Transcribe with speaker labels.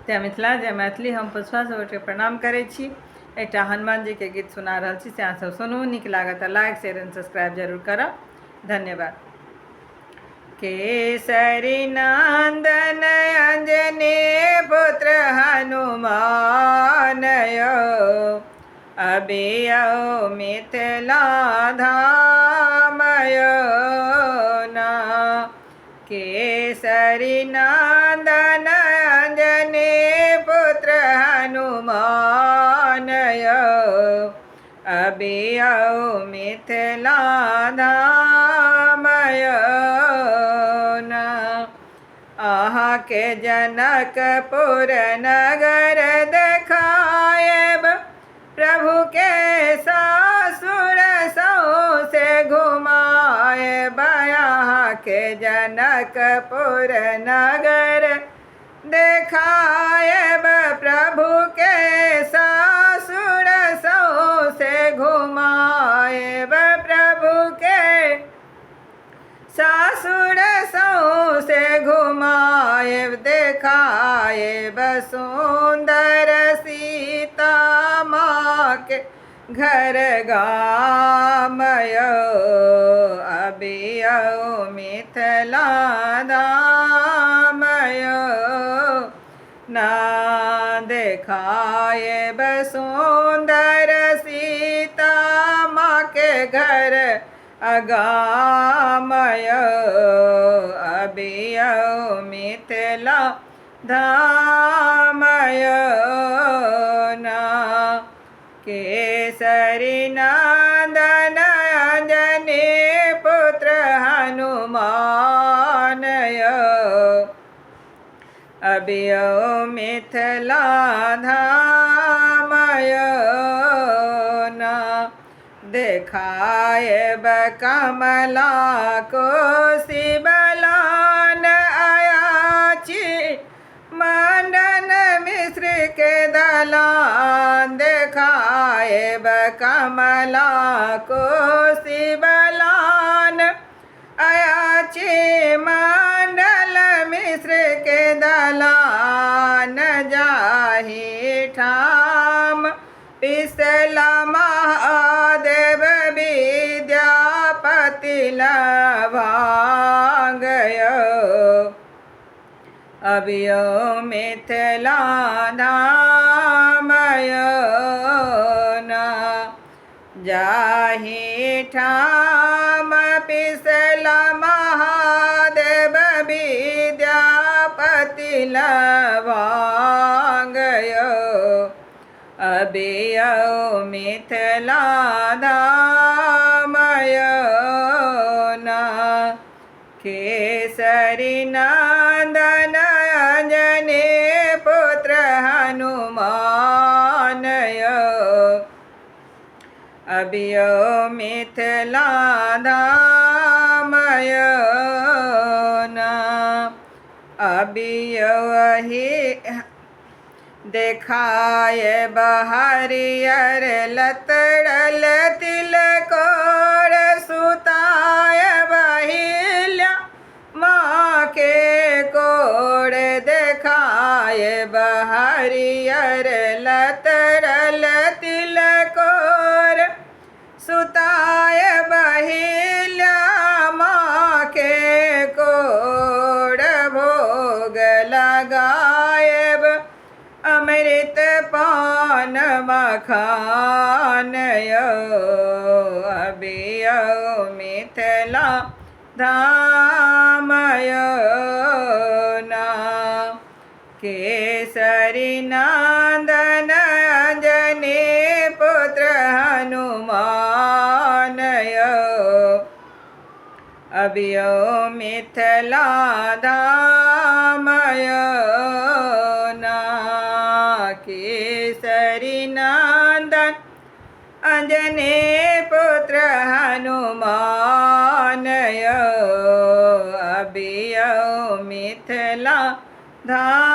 Speaker 1: जय मिथिला जय मैथिली। हम पुष्पा सबके प्रणाम करै छी। एकटा हनुमान जी के गीत सुना रहल छी, से अहाँ सब सुनू। नीक लागत तऽ लाइक शेयर एंड सब्सक्राइब जरूर करब। धन्यवाद। केसरी नंदन अंजनी पुत्र हनुमान अबियो मिथिला धामय ना। केसरी नंदन अंजनी पुत्र हनुमान अबियो मिथिला धामय ना। अहाँ के जनकपुर नगर देखायब, प्रभु के सासुर सौसे घुमायब। अहाँ के जनकपुर नगर देखायब, प्रभु के सासुर सौसे घुमायब। प्रभु के सासुर सौसे घुमायब, देखायब सुंदर सीता माँ के घर गामय अबियो मिथिला धामय ना। देखायब सुंदर सीता माँ के घर अगामय अबियो मिथिला धामय ना। केसरी नंदन अंजनी पुत्र हनुमान अबियो मिथिला धामय ना। देखायब कमला कोसी बलान अयाची मंडन मिश्र के दलान। देखायब कमला कोसी बलान अयाची मंडल मिश्र के दलान। जाहि ठाम पिसला महादेव विद्यापति लभांगयो अबियो मिथिला धामय ना। जाहि ठाम पिसला महादेव विद्यापति लभांगयो अबियो मिथिला धामय ना। केसरी नंदन अंजनी पुत्र हनुमान अबियो मिथिला धामय ना। अबियो देखायब हरियर लतड़ल तिलकोर सुतायब अहिल्या माँ के कोर। देखायब हरियर लतड़ल तिलकोर सुतायब अहिल्या माँ के कोर। भोग लगायब अमृत पान मखान अबियो मिथिला धामय ना। केसरी नंदन अंजनी पुत्र हनुमान अबियो मिथिला धामय ना। केसरी नंदन अंजनी पुत्र हनुमान अबियो मिथिला धामय